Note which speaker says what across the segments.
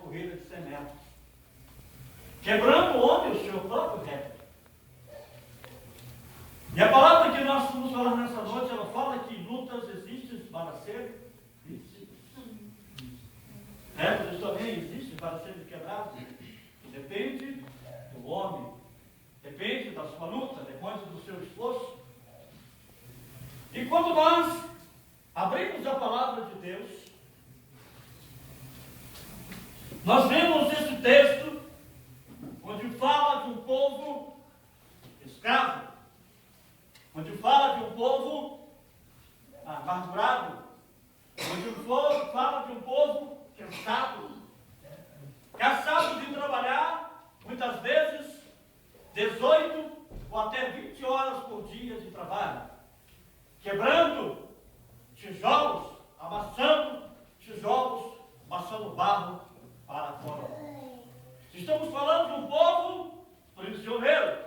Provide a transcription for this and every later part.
Speaker 1: corrida de 100 metros. Quebrando onde o seu próprio recorde. E a palavra que nós vamos falar nessa noite, ela fala que lutas existem para ser vencidas. Recordes também existem para serem quebrados. Depende do homem. Depende da sua luta, depende do seu esforço. E quando nós abrimos a palavra de Deus, nós vemos esse texto onde fala de um povo escravo, onde fala de um povo amargurado, onde fala de um povo cansado de trabalhar, muitas vezes 18 ou até 20 horas por dia de trabalho, quebrando tijolos, amassando tijolos, amassando barro para fora. Estamos falando de um povo prisioneiro,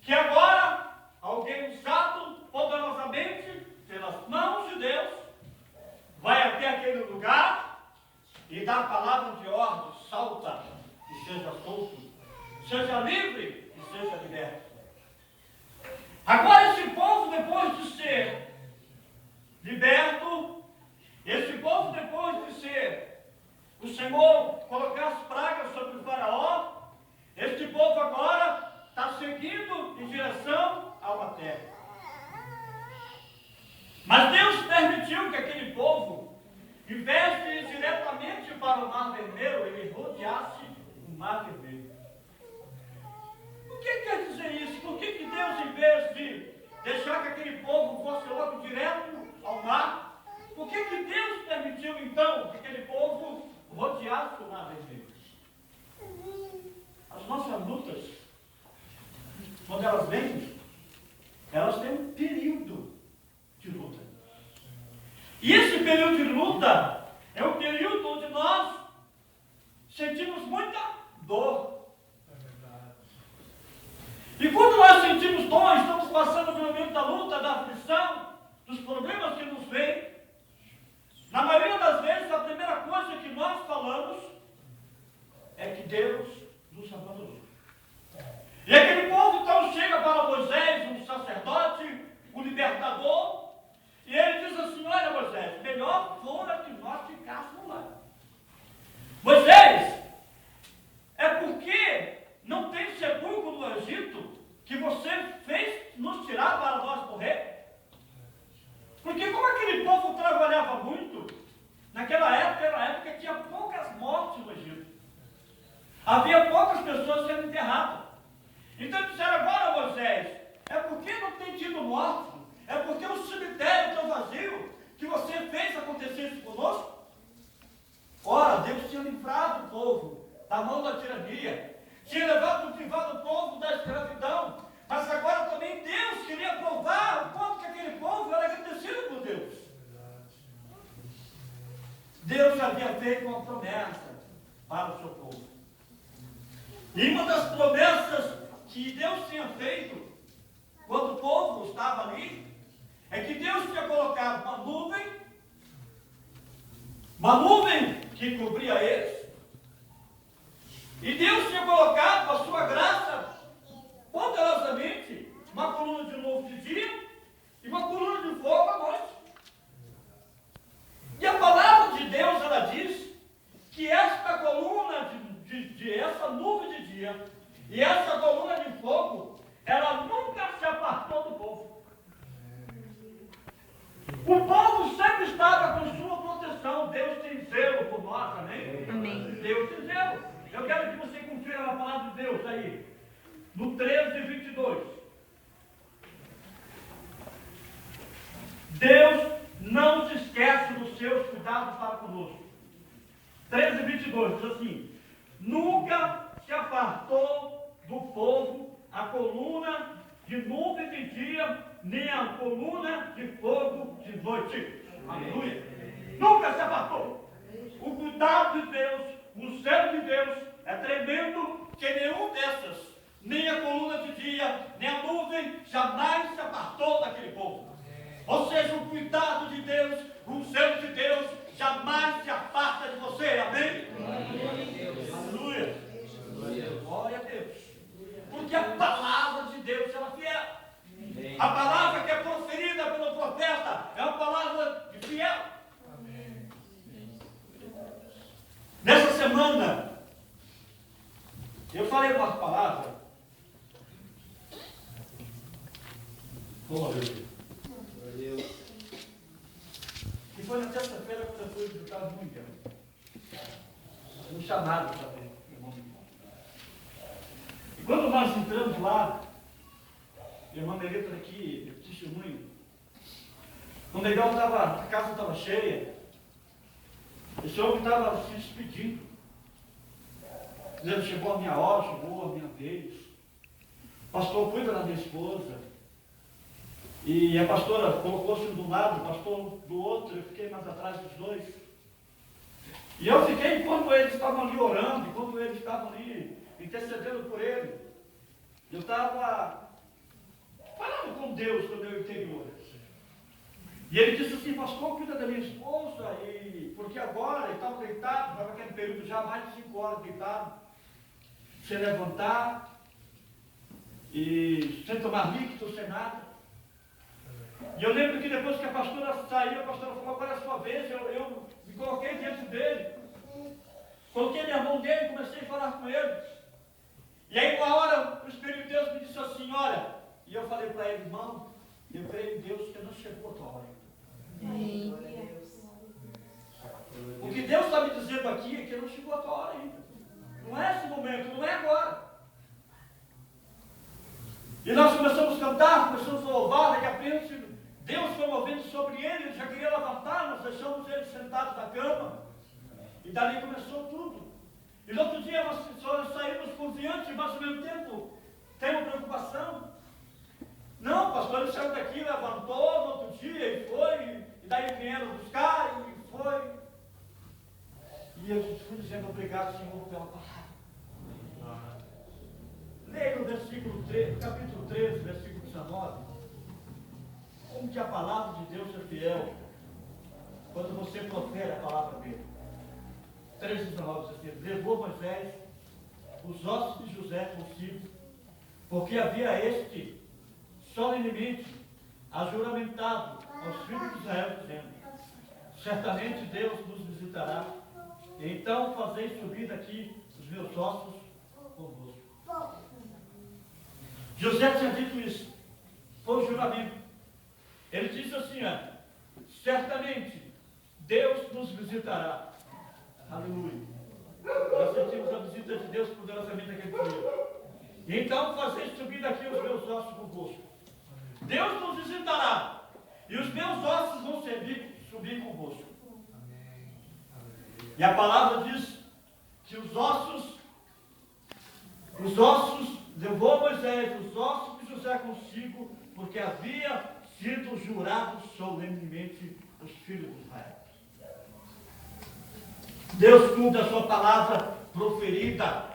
Speaker 1: que agora alguém usado poderosamente pelas mãos de Deus vai até aquele lugar e dá a palavra de ordem: salta e seja solto, seja livre e seja liberto. Agora esse povo, depois de ser liberto, esse povo, depois de ser o Senhor colocar as pragas sobre o faraó, este povo agora está seguindo em direção a uma terra. Mas Deus permitiu que aquele povo, em vez de ir diretamente para o Mar Vermelho, ele rodeasse o Mar Vermelho. O que quer dizer isso? Por que Deus, em vez de deixar que aquele povo fosse logo direto ao mar, por que Deus permitiu então que aquele povo rodeasse o Mar Vermelho? As nossas lutas, quando elas vêm, elas têm um período de luta. E esse período de luta é um período onde nós sentimos muita dor. E quando nós sentimos dor, estamos passando pelo momento da luta, da aflição, dos problemas que nos vêm, na maioria das vezes a primeira coisa que nós falamos é que Deus nos abandonou. E aquele povo então chega para Moisés, um sacerdote, um libertador, e ele diz assim: olha, Moisés, melhor fora que nós ficássemos lá. Moisés, é porque não tem sepulcro no Egito que você fez nos tirar para nós morrer? Porque como aquele povo trabalhava muito, naquela época era a época que tinha poucas mortes no Egito. Havia poucas pessoas sendo enterradas. Então disseram: agora, Moisés, é porque não tem tido morte, é porque o cemitério está vazio, que você fez acontecer isso conosco? Ora, Deus tinha livrado o povo da mão da tirania, tinha livrado o povo da escravidão, mas agora também Deus queria provar o quanto que aquele povo era agradecido por Deus. Deus havia feito uma promessa para o seu povo. E uma das promessas que Deus tinha feito, quando o povo estava ali, é que Deus tinha colocado uma nuvem que cobria eles, e Deus tinha colocado a sua graça poderosamente, uma coluna de novo de dia e uma coluna de fogo à noite. E a palavra de Deus, ela diz que esta coluna essa nuvem de dia e essa coluna de fogo, ela nunca se apartou do povo. O povo sempre estava com sua proteção. Deus tem zelo por nós, amém?
Speaker 2: Amém.
Speaker 1: Deus tem zelo. Eu quero que você confira na palavra de Deus aí, no 13:22. Deus não se esquece dos seus cuidados para conosco. 13:22 diz assim: nunca se apartou do povo a coluna de nuvem de dia, nem a coluna de fogo de noite. Aleluia. Nunca se apartou. O cuidado de Deus, o zelo de Deus é tremendo, que nenhum dessas, nem a coluna de dia, nem a nuvem, jamais se apartou daquele povo. Ou seja, o cuidado de Deus, o zelo de Deus, jamais se aparta de você. Amém? semana, eu falei umas palavras. Glória a Deus. E foi na terça-feira quando eu fui visitar o Mundial. Um chamado também. E quando nós entramos lá, irmã Melita aqui, testemunho, quando a casa estava cheia, esse homem estava se despedindo. Dizendo, chegou a minha hora, chegou a minha vez. Pastor, cuida da minha esposa. E a pastora colocou-se de um lado, o pastor do outro, eu fiquei mais atrás dos dois. E eu fiquei, enquanto eles estavam ali orando, enquanto eles estavam ali intercedendo por ele, eu estava falando com Deus no meu interior. E ele disse assim, pastor, cuida da minha esposa, porque agora ele estava deitado, estava naquele período já mais de 5 horas deitado, sem levantar, e sem tomar líquido, sem nada. E eu lembro que depois que a pastora saiu, a pastora falou, agora é a sua vez, eu me coloquei diante dele, coloquei minha mão nele e comecei a falar com ele. E aí uma hora o Espírito de Deus me disse assim, olha, e eu falei para ele, irmão, eu creio em Deus que não chegou a tua hora. O que Deus está me dizendo aqui é que não chegou a tua hora ainda. Não é esse momento, não é agora. E nós começamos a cantar, começamos a louvar, daqui a pouco Deus foi movendo sobre ele, ele já queria levantar, nós deixamos ele sentado na cama. E dali começou tudo. E no outro dia nós saímos confiantes, mas ao mesmo tempo tem uma preocupação. Não, pastor, ele saiu daqui, levantou no outro dia e foi, e daí vieram buscar e foi. E eu fui dizendo obrigado, Senhor, pela palavra. Leia no versículo 13, capítulo 13, versículo 19. Como que a palavra de Deus é fiel quando você profere a palavra dele. 13:19 diz assim, levou Moisés os ossos de José consigo, porque havia este solenemente ajuramentado aos filhos de Israel, dizendo, certamente Deus nos visitará, e então fazeis subir daqui os meus ossos convosco. José tinha dito isso, foi o juramento. Ele disse assim, certamente Deus nos visitará. Aleluia. Nós sentimos a visita de Deus poderosamente naquele dia. Então fazeis subir daqui os meus ossos convosco. Deus nos visitará. E os meus ossos vão subir convosco. E a palavra diz que os ossos, levou Moisés os ossos de José consigo, porque havia sido jurado solenemente os filhos de Israel. Deus cumpre a sua palavra proferida.